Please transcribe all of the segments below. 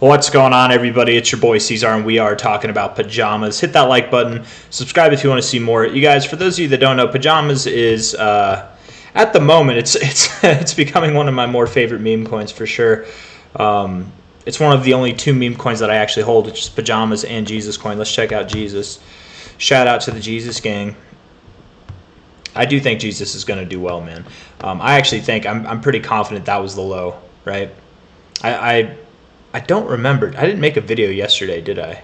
What's going on, everybody? It's your boy C-Zar, and we are talking about Pajamas. Hit that like button. Subscribe if you want to see more. You guys, for those of you that don't know, Pajamas is, at the moment, it's becoming one of my more favorite meme coins for sure. It's one of the only two meme coins that I actually hold, which is Pajamas and Jesus coin. Let's check out Jesus. Shout out to the Jesus gang. I do think Jesus is going to do well, man. I actually think I'm pretty confident that was the low, right? I don't remember. I didn't make a video yesterday, did I?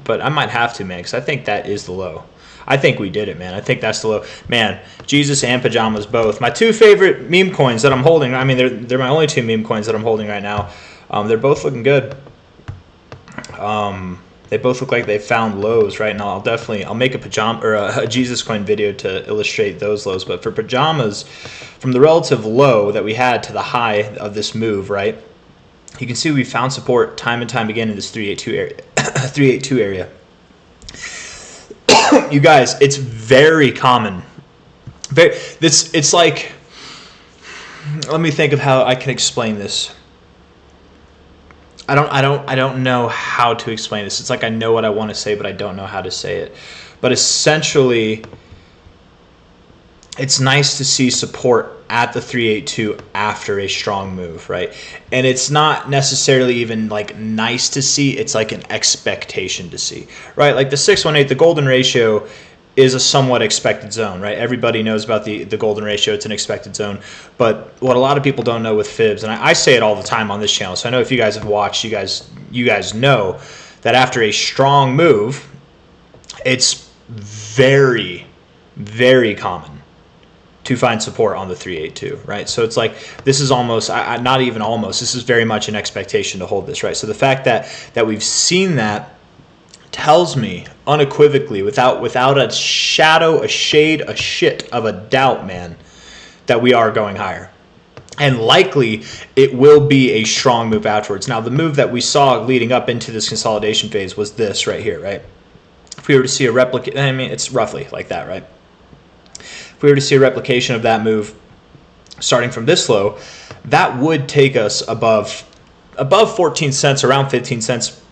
But I might have to, man, because I think that is the low. I think we did it, man. I think that's the low. Man, Jesus and Pajamas both. My two favorite meme coins that I'm holding. I mean, they're my only two meme coins that I'm holding right now. They're both looking good. They both look like they found lows right now. I'll make a Jesus coin video to illustrate those lows. But for Pajamas, from the relative low that we had to the high of this move, right? You can see we found support time and time again in this 382 area. 382 area. You guys, it's very common. It's like, let me think of how I can explain this. I don't know how to explain this. It's like I know what I want to say, but I don't know how to say it. But essentially, it's nice to see support at the 382 after a strong move, right? And it's not necessarily even like nice to see, it's like an expectation to see, right? Like the 618, the golden ratio is a somewhat expected zone, right? Everybody knows about the golden ratio. It's an expected zone. But what a lot of people don't know with fibs, and I say it all the time on this channel, so I know if you guys have watched, you guys know that after a strong move, it's very, very common to find support on the 382, right? So it's like, this is almost, not even almost, this is very much an expectation to hold this, right? So the fact that we've seen that tells me unequivocally, without a shadow, a shade, a shit of a doubt, man, that we are going higher. And likely it will be a strong move afterwards. Now, the move that we saw leading up into this consolidation phase was this right here, right? If we were to see a replica, I mean, it's roughly like that, right? If we were to see a replication of that move starting from this low, that would take us above 14 cents, around 15 cents,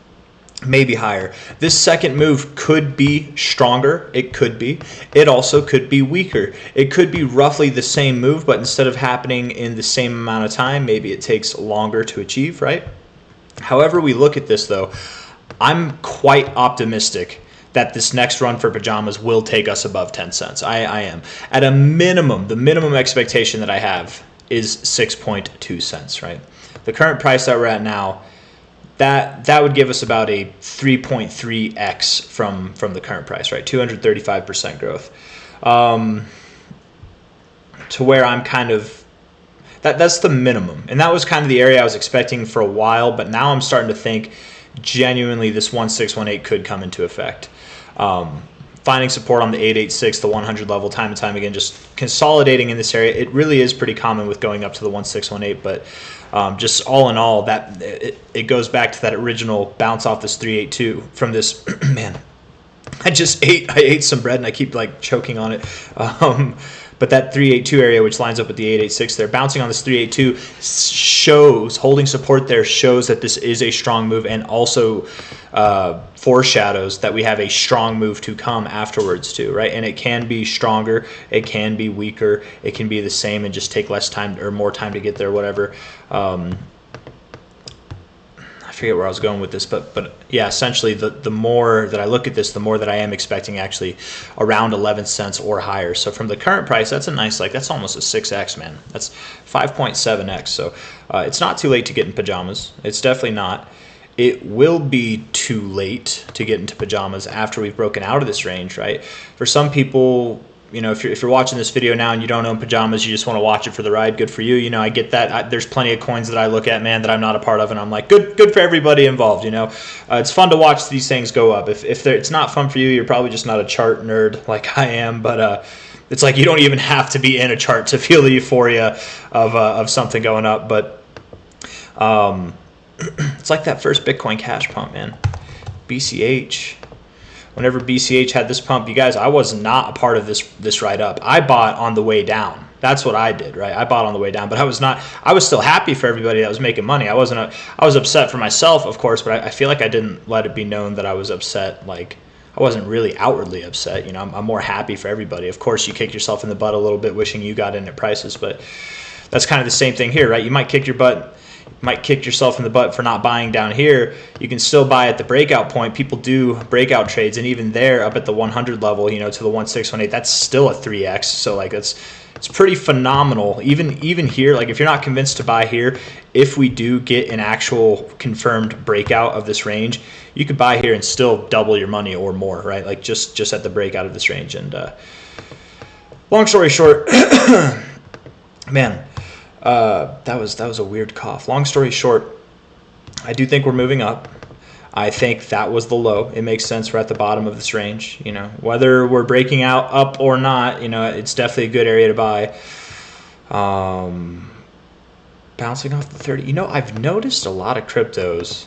maybe higher. This second move could be stronger. It could be. It also could be weaker. It could be roughly the same move, but instead of happening in the same amount of time, maybe it takes longer to achieve, right? However we look at this, though, I'm quite optimistic that this next run for Pajamas will take us above 10 cents. I am. At a minimum, the minimum expectation that I have is 6.2 cents, right? The current price that we're at now, that would give us about a 3.3x from the current price, right? 235% growth. To where I'm kind of, that's the minimum. And that was kind of the area I was expecting for a while, but now I'm starting to think genuinely this 1618 could come into effect. Finding support on the 886, the 100 level time and time again, just consolidating in this area. It really is pretty common with going up to the 1618, but just all in all, that it goes back to that original bounce off this 382 from this. Man, I ate some bread and I keep like choking on it. But that 382 area, which lines up with the 886 there, bouncing on this 382 shows, holding support there shows that this is a strong move, and also foreshadows that we have a strong move to come afterwards too, right? And it can be stronger, it can be weaker, it can be the same and just take less time or more time to get there, whatever. I forget where I was going with this, but yeah, essentially the more that I look at this, the more that I am expecting actually around 11 cents or higher. So from the current price, that's a nice, like, that's almost a 6x, man. That's 5.7x. So it's not too late to get in Pajamas. It's definitely not. It will be too late to get into Pajamas after we've broken out of this range, right? For some people, you know, if you're watching this video now and you don't own Pajamas, you just want to watch it for the ride, good for you. You know, I get that. There's plenty of coins that I look at, man, that I'm not a part of, and I'm like, good for everybody involved, you know. It's fun to watch these things go up. If it's not fun for you, you're probably just not a chart nerd like I am, but it's like you don't even have to be in a chart to feel the euphoria of something going up. But it's like that first Bitcoin Cash pump, man. BCH. Whenever BCH had this pump, you guys, I was not a part of this ride up. I bought on the way down. That's what I did, right? I bought on the way down, but I was still happy for everybody that was making money. I was upset for myself, of course, but I feel like I didn't let it be known that I was upset. Like, I wasn't really outwardly upset. I'm more happy for everybody. Of course, you kick yourself in the butt a little bit wishing you got in at prices, but that's kind of the same thing here, right? You might kick yourself in the butt for not buying down here. You can still buy at the breakout point. People do breakout trades, and even there, up at the 100 level, to the 1618, that's still a 3x. So like it's pretty phenomenal. Even here, like if you're not convinced to buy here, if we do get an actual confirmed breakout of this range, you could buy here and still double your money or more, right? Like just at the breakout of this range. And long story short, man. That was a weird cough. Long story short, I do think we're moving up. I think that was the low. It makes sense. We're at the bottom of this range. Whether we're breaking out up or not, it's definitely a good area to buy. Bouncing off the 30. I've noticed a lot of cryptos.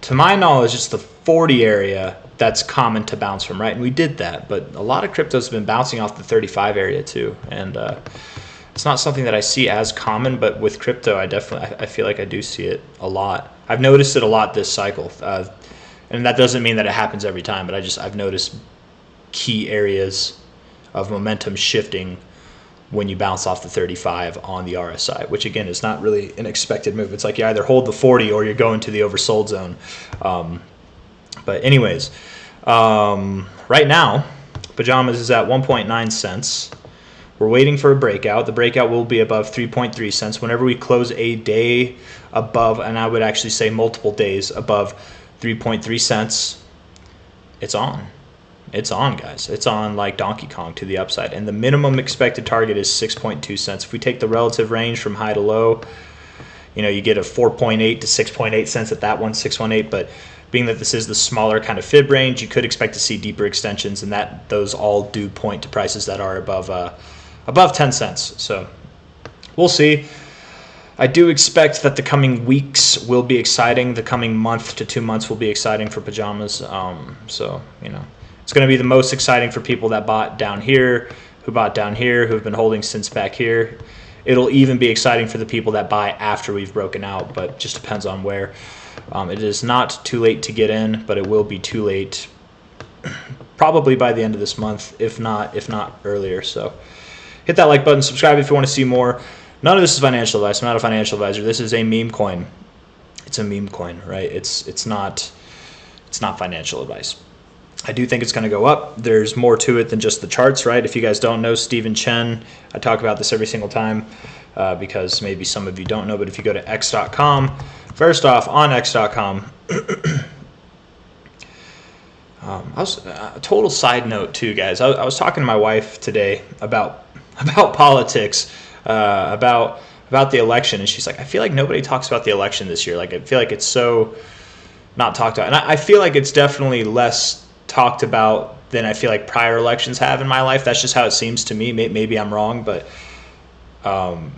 To my knowledge, it's the 40 area that's common to bounce from, right? And we did that, but a lot of cryptos have been bouncing off the 35 area too, and it's not something that I see as common, but with crypto, I feel like I do see it a lot. I've noticed it a lot this cycle, and that doesn't mean that it happens every time, but I've noticed key areas of momentum shifting when you bounce off the 35 on the RSI, which again is not really an expected move. It's like you either hold the 40 or you're going to the oversold zone. But anyways, right now, Pajamas is at 1.9 cents. We're waiting for a breakout. The breakout will be above 3.3 cents. Whenever we close a day above, and I would actually say multiple days above 3.3 cents, it's on. It's on, guys. It's on like Donkey Kong to the upside. And the minimum expected target is 6.2 cents. If we take the relative range from high to low, you get a 4.8 to 6.8 cents at that one, 618. But being that this is the smaller kind of fib range, you could expect to see deeper extensions, and those all do point to prices that are above 10 cents. So we'll see. I do expect that the coming weeks will be exciting. The coming month to 2 months will be exciting for Pajamas. So it's going to be the most exciting for people that bought down here, who've been holding since back here. It'll even be exciting for the people that buy after we've broken out, but just depends on where. It is not too late to get in, but it will be too late probably by the end of this month, if not earlier. So hit that like button, subscribe if you want to see more. None of this is financial advice. I'm not a financial advisor. This is a meme coin. It's a meme coin, right? It's not financial advice. I do think it's going to go up. There's more to it than just the charts, right? If you guys don't know Stephen Chen, I talk about this every single time because maybe some of you don't know, but if you go to x.com, first off, on x.com, a total side note too, guys. I was talking to my wife today about politics, about the election, and she's like, I feel like nobody talks about the election this year. Like, I feel like it's so not talked about, and I feel like it's definitely less talked about than I feel like prior elections have in my life. That's just how it seems to me. Maybe I'm wrong, but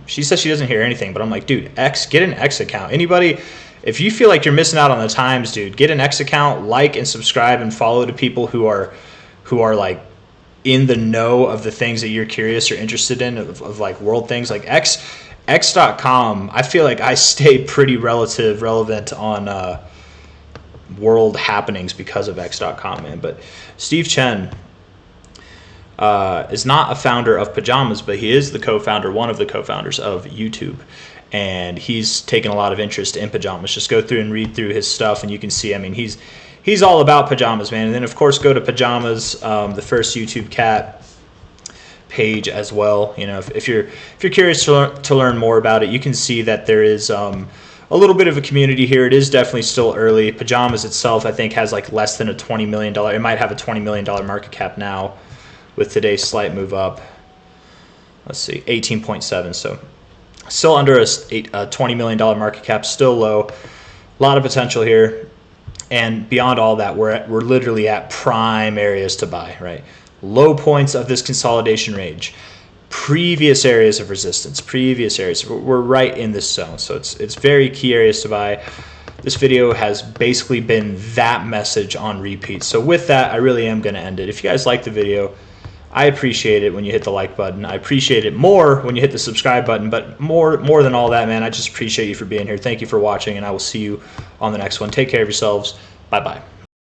she says she doesn't hear anything. But I'm like, dude, get an X account. Anybody, if you feel like you're missing out on the times, dude, get an X account, like and subscribe, and follow to people who are like in the know of the things that you're curious or interested in of like world things. Like x.com, I feel like I stay pretty relevant on world happenings because of x.com, man. But Steve Chen is not a founder of Pajamas, but he is one of the co-founders of YouTube, and he's taken a lot of interest in Pajamas. Just go through and read through his stuff, and you can see, I mean, he's all about Pajamas, man. And then of course go to Pajamas, the first YouTube cat page as well. If you're curious to learn more about it, you can see that there is a little bit of a community here. It is definitely still early. Pajamas itself, I think, has like less than a $20 million. It might have a $20 million market cap now with today's slight move up. Let's see, 18.7. So still under a $20 million market cap, still low. A lot of potential here. And beyond all that, we're literally at prime areas to buy, right? Low points of this consolidation range. Previous areas of resistance, we're right in this zone, so it's very key areas to buy. This video has basically been that message on repeat. So with that, I really am going to end it. If you guys like the video, I appreciate it when you hit the like button. I appreciate it more when you hit the subscribe button. But more than all that, man, I just appreciate you for being here. Thank you for watching, and I will see you on the next one. Take care of yourselves. Bye-bye.